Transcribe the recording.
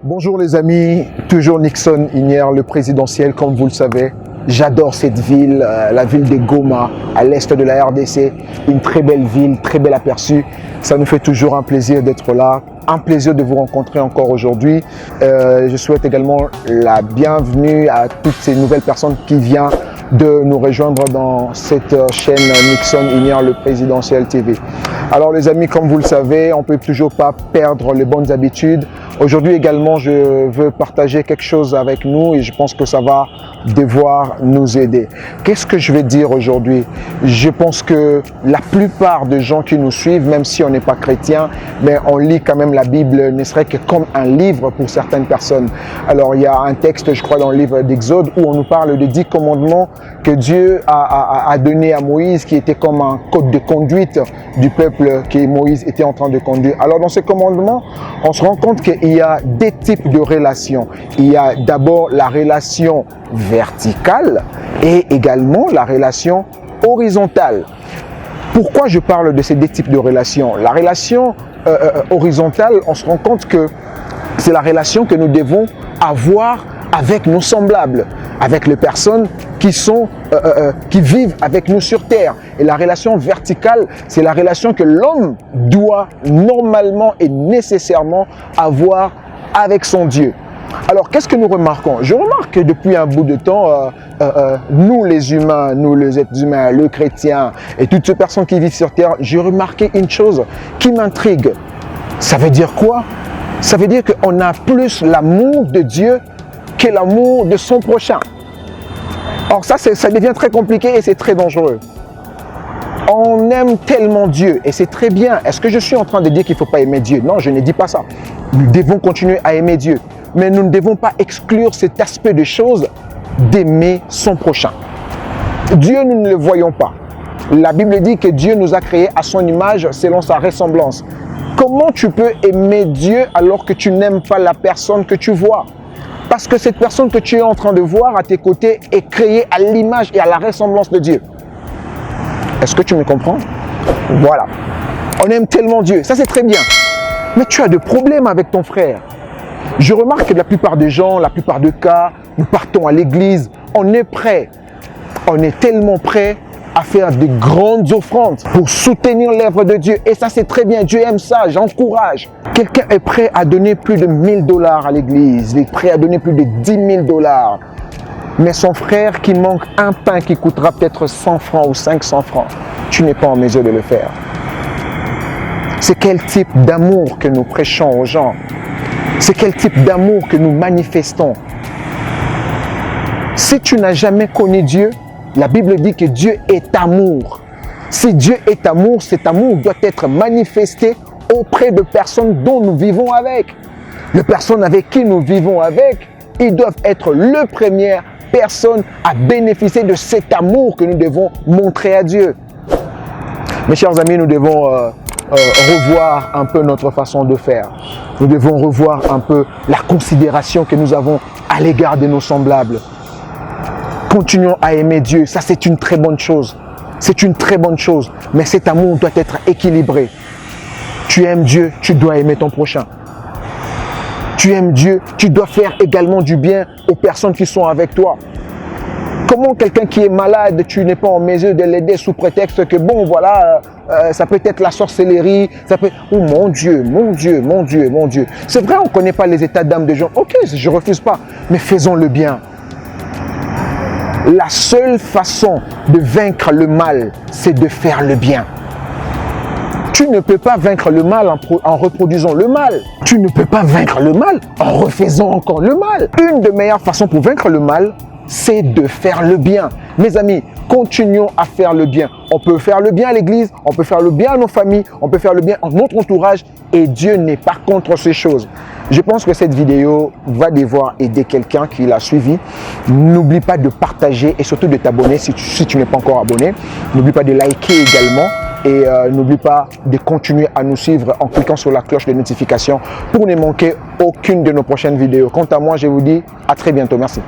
Bonjour les amis, toujours Nixon Inière, le présidentiel comme vous le savez. J'adore cette ville, la ville de Goma, à l'est de la RDC. Une très belle ville, très bel aperçu. Ça nous fait toujours un plaisir d'être là, un plaisir de vous rencontrer encore aujourd'hui. Je souhaite également la bienvenue à toutes ces nouvelles personnes qui viennent de nous rejoindre dans cette chaîne Nixon Inière, le présidentiel TV. Alors les amis, comme vous le savez, on ne peut toujours pas perdre les bonnes habitudes. Aujourd'hui également, je veux partager quelque chose avec nous et je pense que ça va devoir nous aider. Qu'est-ce que je vais dire aujourd'hui? Je pense que la plupart des gens qui nous suivent, même si on n'est pas chrétien, mais on lit quand même la Bible, ne serait que comme un livre pour certaines personnes. Alors il y a un texte, je crois, dans le livre d'Exode où on nous parle des 10 commandements que Dieu a donné à Moïse, qui était comme un code de conduite du peuple que Moïse était en train de conduire. Alors dans ces commandements, on se rend compte qu'il y a des types de relations. Il y a d'abord la relation verticale et également la relation horizontale. Pourquoi je parle de ces deux types de relations? La relation horizontale, on se rend compte que c'est la relation que nous devons avoir avec nos semblables, avec les personnes qui vivent avec nous sur terre. Et la relation verticale, c'est la relation que l'homme doit normalement et nécessairement avoir avec son Dieu. Alors, qu'est-ce que nous remarquons? Je remarque que depuis un bout de temps, nous les humains, nous les êtres humains, le chrétien et toutes ces personnes qui vivent sur terre, j'ai remarqué une chose qui m'intrigue. Ça veut dire quoi? Ça veut dire qu'on a plus l'amour de Dieu que l'amour de son prochain. Alors ça devient très compliqué et c'est très dangereux. On aime tellement Dieu et c'est très bien. Est-ce que je suis en train de dire qu'il ne faut pas aimer Dieu? Non, je ne dis pas ça. Nous devons continuer à aimer Dieu. Mais nous ne devons pas exclure cet aspect de choses d'aimer son prochain. Dieu, nous ne le voyons pas. La Bible dit que Dieu nous a créés à son image selon sa ressemblance. Comment tu peux aimer Dieu alors que tu n'aimes pas la personne que tu vois? Parce que cette personne que tu es en train de voir à tes côtés est créée à l'image et à la ressemblance de Dieu. Est-ce que tu me comprends? Voilà. On aime tellement Dieu. Ça, c'est très bien. Mais tu as des problèmes avec ton frère. Je remarque que la plupart des gens, la plupart des cas, nous partons à l'église. On est prêt. On est tellement prêt à faire de grandes offrandes pour soutenir l'œuvre de Dieu. Et ça, c'est très bien. Dieu aime ça. J'encourage. Quelqu'un est prêt à donner plus de 1000 $ à l'église. Il est prêt à donner plus de 10 000 $. Mais son frère qui manque un pain qui coûtera peut-être 100 francs ou 500 francs, tu n'es pas en mesure de le faire. C'est quel type d'amour que nous prêchons aux gens? C'est quel type d'amour que nous manifestons? Si tu n'as jamais connu Dieu, la Bible dit que Dieu est amour. Si Dieu est amour, cet amour doit être manifesté auprès de personnes dont nous vivons avec. Les personnes avec qui nous vivons avec, ils doivent être les premières personnes à bénéficier de cet amour que nous devons montrer à Dieu. Mes chers amis, nous devons revoir un peu notre façon de faire. Nous devons revoir un peu la considération que nous avons à l'égard de nos semblables. Continuons à aimer Dieu, ça c'est une très bonne chose. C'est une très bonne chose, mais cet amour doit être équilibré. Tu aimes Dieu, tu dois aimer ton prochain. Tu aimes Dieu, tu dois faire également du bien aux personnes qui sont avec toi. Comment quelqu'un qui est malade, tu n'es pas en mesure de l'aider sous prétexte que bon voilà, ça peut être la sorcellerie, ça peut... Oh mon Dieu, mon Dieu, mon Dieu, mon Dieu. C'est vrai, on ne connaît pas les états d'âme des gens. Ok, je ne refuse pas, mais faisons le bien. La seule façon de vaincre le mal, c'est de faire le bien. Tu ne peux pas vaincre le mal en reproduisant le mal. Tu ne peux pas vaincre le mal en refaisant encore le mal. Une des meilleures façons pour vaincre le mal, c'est de faire le bien. Mes amis, continuons à faire le bien. On peut faire le bien à l'église, on peut faire le bien à nos familles, on peut faire le bien à notre entourage et Dieu n'est pas contre ces choses. Je pense que cette vidéo va devoir aider quelqu'un qui l'a suivi. N'oublie pas de partager et surtout de t'abonner si tu n'es pas encore abonné. N'oublie pas de liker également. Et n'oublie pas de continuer à nous suivre en cliquant sur la cloche de notification pour ne manquer aucune de nos prochaines vidéos. Quant à moi, je vous dis à très bientôt. Merci.